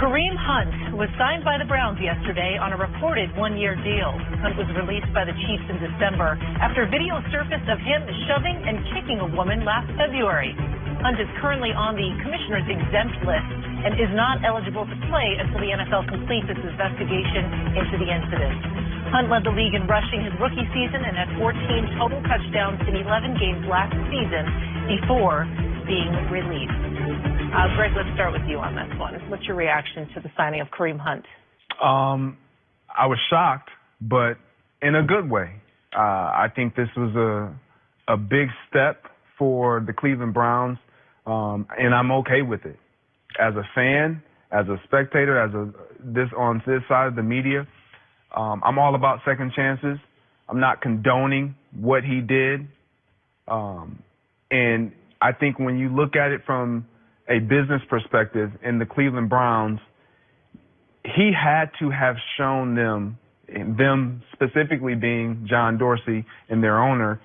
Kareem Hunt was signed by the Browns yesterday on a reported one-year deal. Hunt was released by the Chiefs in December after video surfaced of him shoving and kicking a woman last February. Hunt is currently on the commissioner's exempt list and is not eligible to play until the NFL completes its investigation into the incident. Hunt led the league in rushing his rookie season and had 14 total touchdowns in 11 games last season before being released. Greg, let's start with you on this one. What's your reaction to the signing of Kareem Hunt? I was shocked, but in a good way. I think this was a big step for the Cleveland Browns, and I'm okay with it. As a fan, as a spectator, on this side of the media, I'm all about second chances. I'm not condoning what he did. And I think when you look at it from a business perspective in the Cleveland Browns, he had to have shown them specifically being John Dorsey and their owner,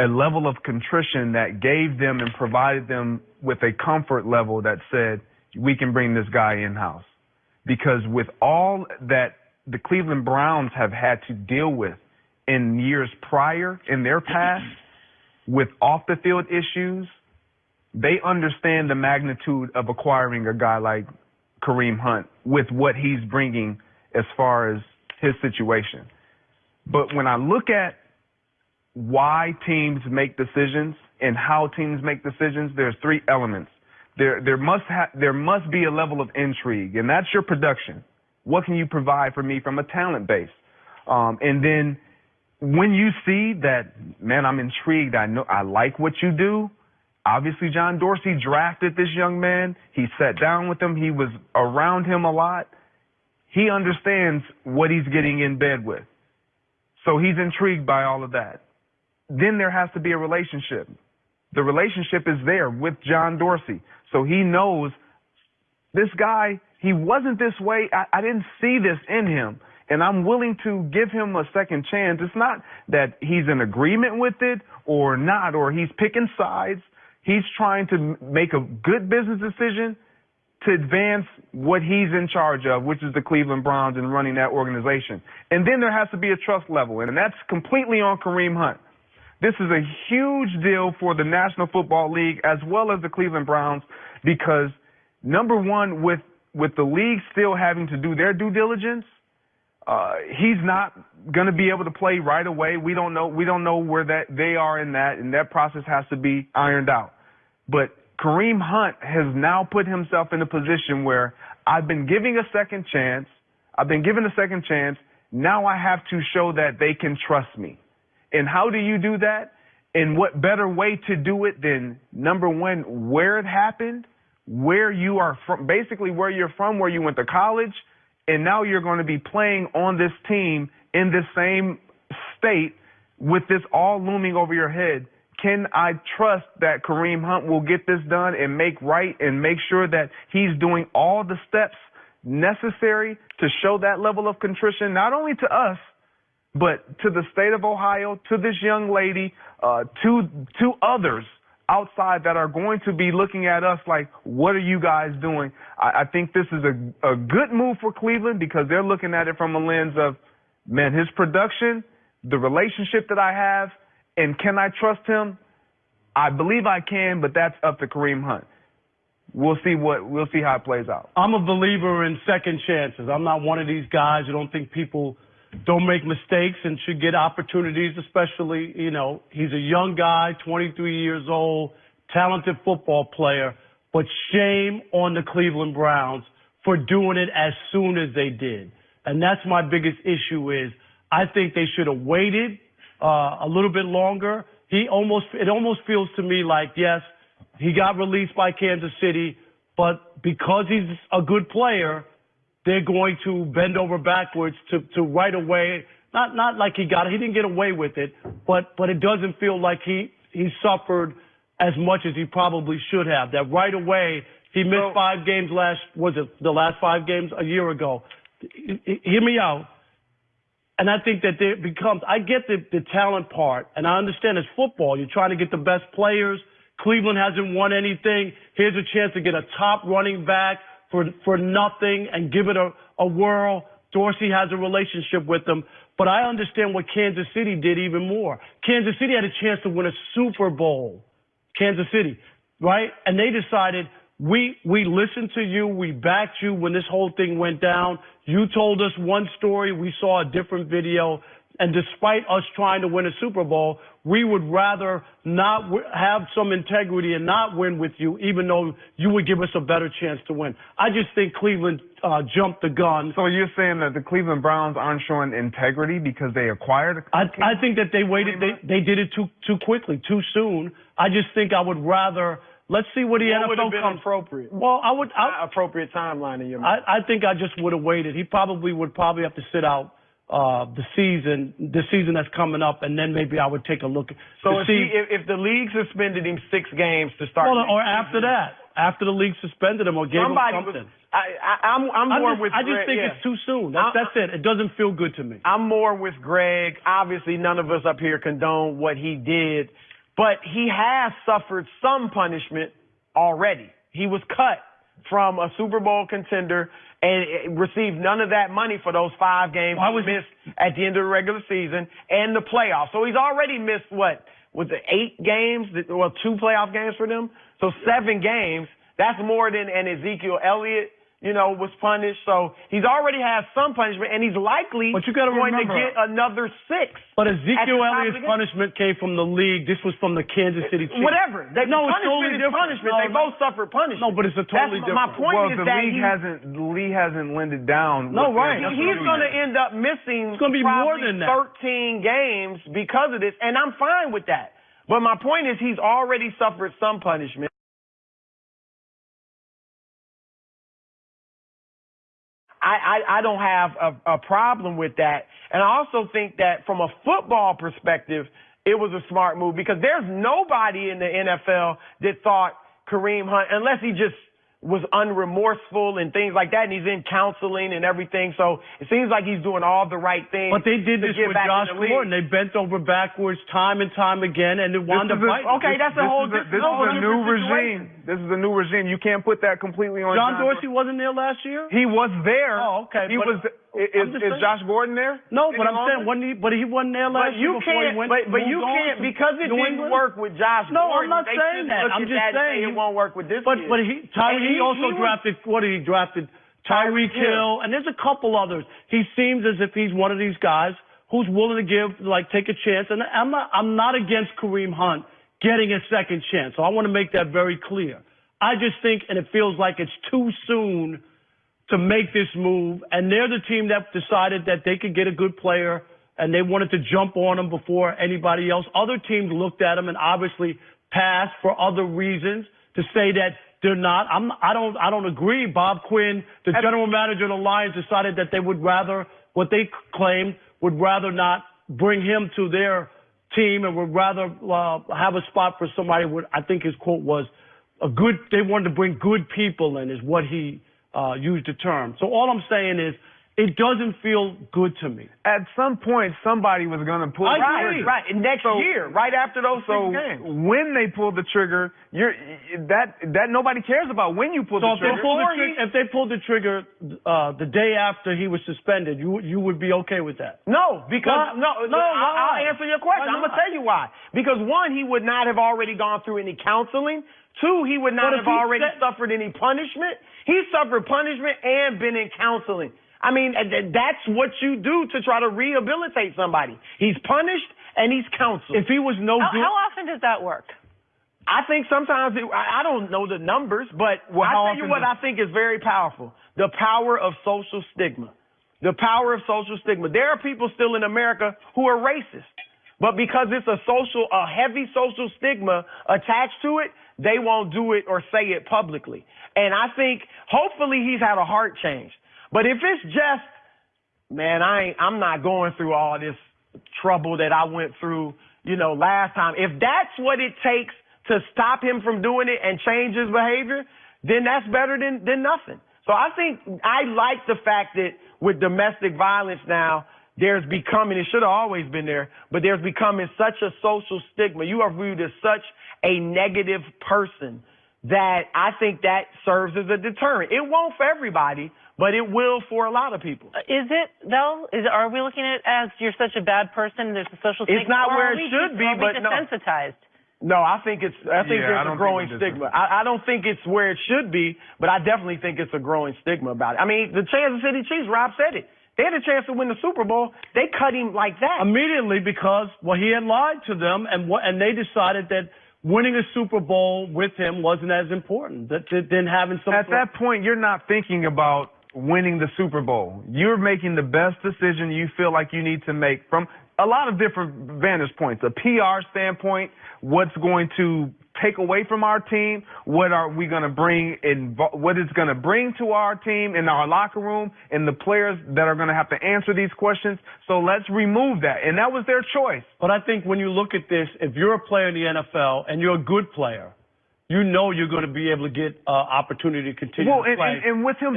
a level of contrition that gave them and provided them with a comfort level that said, we can bring this guy in-house. Because with all that the Cleveland Browns have had to deal with in years prior, in their past, with off-the-field issues, they understand the magnitude of acquiring a guy like Kareem Hunt with what he's bringing as far as his situation. But when I look at why teams make decisions and how teams make decisions, there's three elements. There must be a level of intrigue, and that's your production. What can you provide for me from a talent base? And then when you see that, man, I'm intrigued, I like what you do. Obviously, John Dorsey drafted this young man. He sat down with him. He was around him a lot. He understands what he's getting in bed with. So he's intrigued by all of that. Then there has to be a relationship. The relationship is there with John Dorsey. So he knows this guy, he wasn't this way. I didn't see this in him. And I'm willing to give him a second chance. It's not that he's in agreement with it or not, or he's picking sides. He's trying to make a good business decision to advance what he's in charge of, which is the Cleveland Browns and running that organization. And then there has to be a trust level, and that's completely on Kareem Hunt. This is a huge deal for the National Football League as well as the Cleveland Browns because, number one, with the league still having to do their due diligence, he's not going to be able to play right away. We don't know where they are in that, and that process has to be ironed out. But Kareem Hunt has now put himself in a position where I've been giving a second chance. Now I have to show that they can trust me. And how do you do that? And what better way to do it than, number one, where it happened, where you are from, basically where you're from, where you went to college, and now you're going to be playing on this team in this same state with this all looming over your head. Can I trust that Kareem Hunt will get this done and make right and make sure that he's doing all the steps necessary to show that level of contrition, not only to us, but to the state of Ohio, to this young lady, to others outside that are going to be looking at us like, what are you guys doing? I think this is a good move for Cleveland because they're looking at it from a lens of, man, his production, the relationship that I have, and can I trust him? I believe I can, but that's up to Kareem Hunt. We'll see how it plays out. I'm a believer in second chances. I'm not one of these guys who don't think people don't make mistakes and should get opportunities, especially, he's a young guy, 23 years old, talented football player, but shame on the Cleveland Browns for doing it as soon as they did. And that's my biggest issue is I think they should have waited a little bit longer. It almost feels to me like, yes, he got released by Kansas City, but because he's a good player, they're going to bend over backwards to right away. Not like he didn't get away with it, but it doesn't feel like he suffered as much as he probably should have. That right away he missed 5 games the last 5 games a year ago. Hear me out. And I think that I get the talent part, and I understand it's football. You're trying to get the best players. Cleveland hasn't won anything. Here's a chance to get a top running back for nothing and give it a whirl. Dorsey has a relationship with them. But I understand what Kansas City did even more. Kansas City had a chance to win a Super Bowl. Kansas City, right? And they decided, we listened to you, we backed you when this whole thing went down. You told us one story, we saw a different video. And despite us trying to win a Super Bowl, we would rather not have some integrity and not win with you, even though you would give us a better chance to win. I just think Cleveland jumped the gun. So you're saying that the Cleveland Browns aren't showing integrity because they acquired? I think that they waited. They did it too quickly, too soon. I just think I would rather. Let's see what the NFL would have been comes. appropriate. Well, I would. Appropriate timeline in your mind. I think I just would have waited. He would probably have to sit out the season that's coming up, and then maybe I would take a look. So if the league suspended him 6 games to start, or after that, after the league suspended him or gave him something. I'm more with Greg. I just think it's too soon. That's it. It doesn't feel good to me. I'm more with Greg. Obviously, none of us up here condone what he did, but he has suffered some punishment already. He was cut from a Super Bowl contender and received none of that money for those 5 games he missed at the end of the regular season and the playoffs. So he's already missed, what, was it 8 games? Well, 2 playoff games for them. So 7 games. That's more than an Ezekiel Elliott, was punished. So he's already had some punishment, and he's likely going to get another 6. But Ezekiel Elliott's punishment came from the league. This was from the Kansas City Chiefs. Whatever. It's totally different. Punishment. They both suffered punishment. No, but it's a totally different. My point is the that the league hasn't lended down. No, right. He's going to end up missing more than that. 13 games because of this, and I'm fine with that. But my point is he's already suffered some punishment. I don't have a problem with that. And I also think that from a football perspective, it was a smart move because there's nobody in the NFL that thought Kareem Hunt, unless he just was unremorseful and things like that, and he's in counseling and everything. So it seems like he's doing all the right things. But they did this with Josh Gordon. They bent over backwards time and time again, and it wound up fighting. Okay, that's a whole different This is a new regime. This is a new regime. You can't put that completely on John Dorsey wasn't there last year? He was there. Oh, okay. Is Josh Gordon there? No, but I'm saying, but he wasn't there last year before he went. But you can't, because it didn't work with Josh Gordon. No, I'm not saying that. I'm just saying it won't work with this kid. But he also drafted, what did he drafted? Tyreek Hill, and there's a couple others. He seems as if he's one of these guys who's willing to take a chance. And I'm not against Kareem Hunt getting a second chance. So I want to make that very clear. I just think, and it feels like it's too soon to make this move, and they're the team that decided that they could get a good player, and they wanted to jump on him before anybody else. Other teams looked at him and obviously passed for other reasons to say that they're not. I don't agree. Bob Quinn, the general manager of the Lions, decided that they would rather, what they claimed, would rather not bring him to their team and would rather have a spot for somebody. I think his quote was, they wanted to bring good people in, is what he used the term. So all I'm saying is, it doesn't feel good to me. At some point, somebody was going to pull the trigger. Right. Next year, right after those 6 games. When they pull the trigger, that nobody cares about when you pull the trigger. If they pulled the trigger the day after he was suspended, you would be okay with that? No, because I'll answer your question. I'm going to tell you why. Because 1, he would not have already gone through any counseling. 2, he would not have already suffered any punishment. He suffered punishment and been in counseling. I mean, that's what you do to try to rehabilitate somebody. He's punished and he's counseled. If he was no good. How often does that work? I think sometimes, I don't know the numbers, but I'll tell you what I think is very powerful. The power of social stigma. The power of social stigma. There are people still in America who are racist. But because it's a heavy social stigma attached to it, they won't do it or say it publicly. And I think hopefully he's had a heart change. But if it's just, man, I'm not going through all this trouble that I went through, last time. If that's what it takes to stop him from doing it and change his behavior, then that's better than nothing. So I think I like the fact that with domestic violence now, there's becoming, it should have always been there, but there's becoming such a social stigma. You are viewed as such a negative person that I think that serves as a deterrent. It won't for everybody, but it will for a lot of people. Is it, though? Are we looking at it as you're such a bad person, there's a social stigma? It's not where it should be, but no. Desensitized? No, I think there's a growing stigma. I don't think it's where it should be, but I definitely think it's a growing stigma about it. I mean, the Kansas City Chiefs, Rob said it. They had a chance to win the Super Bowl. They cut him like that. Immediately because, well, he had lied to them, and they decided that winning a Super Bowl with him wasn't as important than having some. At that point, you're not thinking about winning the Super Bowl. You're making the best decision you feel like you need to make from a lot of different vantage points, a PR standpoint, what's going to take away from our team, what are we going to bring in, what it's going to bring to our team in our locker room, and the players that are going to have to answer these questions. So let's remove that. And that was their choice. But I think when you look at this, if you're a player in the NFL and you're a good player, you know you're going to be able to get opportunity to continue to play. And with him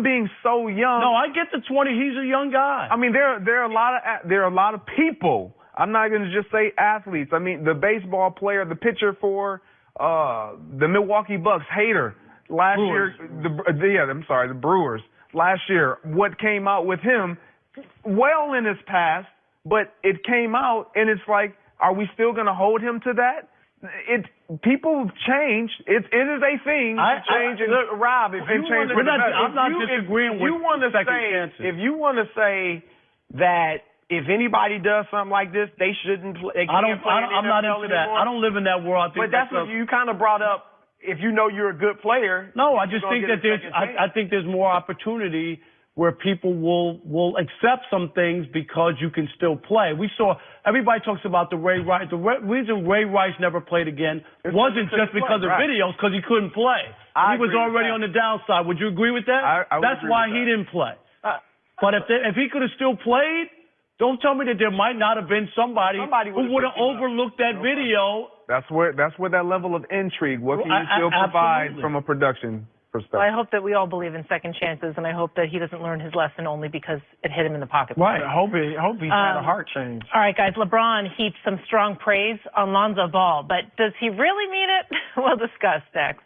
being so young. No, I get the 20. He's a young guy. I mean, there are a lot of people. I'm not going to just say athletes. I mean, the baseball player, the pitcher for the Milwaukee Bucks, Hader, last year. The Brewers last year. What came out with him, well in his past, but it came out, and it's like, are we still going to hold him to that? People change. It is a thing. Look, Rob, I'm not disagreeing with second chances. If you want to say that if anybody does something like this, they shouldn't play. I'm not into that. I don't live in that world. But that's what you kind of brought up. If you know you're a good player. No, I just think that I think there's more opportunity where people will accept some things because you can still play. We saw, everybody talks about the Ray Rice. The reason Ray Rice never played again wasn't just because of videos, because he couldn't play. He was already on the downside. Would you agree with that? That's why he didn't play. But if he could have still played, don't tell me that there might not have been somebody who would have overlooked that video. That's where that level of intrigue. What can you still provide from a production perspective? Well, I hope that we all believe in second chances, and I hope that he doesn't learn his lesson only because it hit him in the pocket. Right. I hope he's had a heart change. All right, guys. LeBron heaped some strong praise on Lonzo Ball, but does he really mean it? We'll discuss next.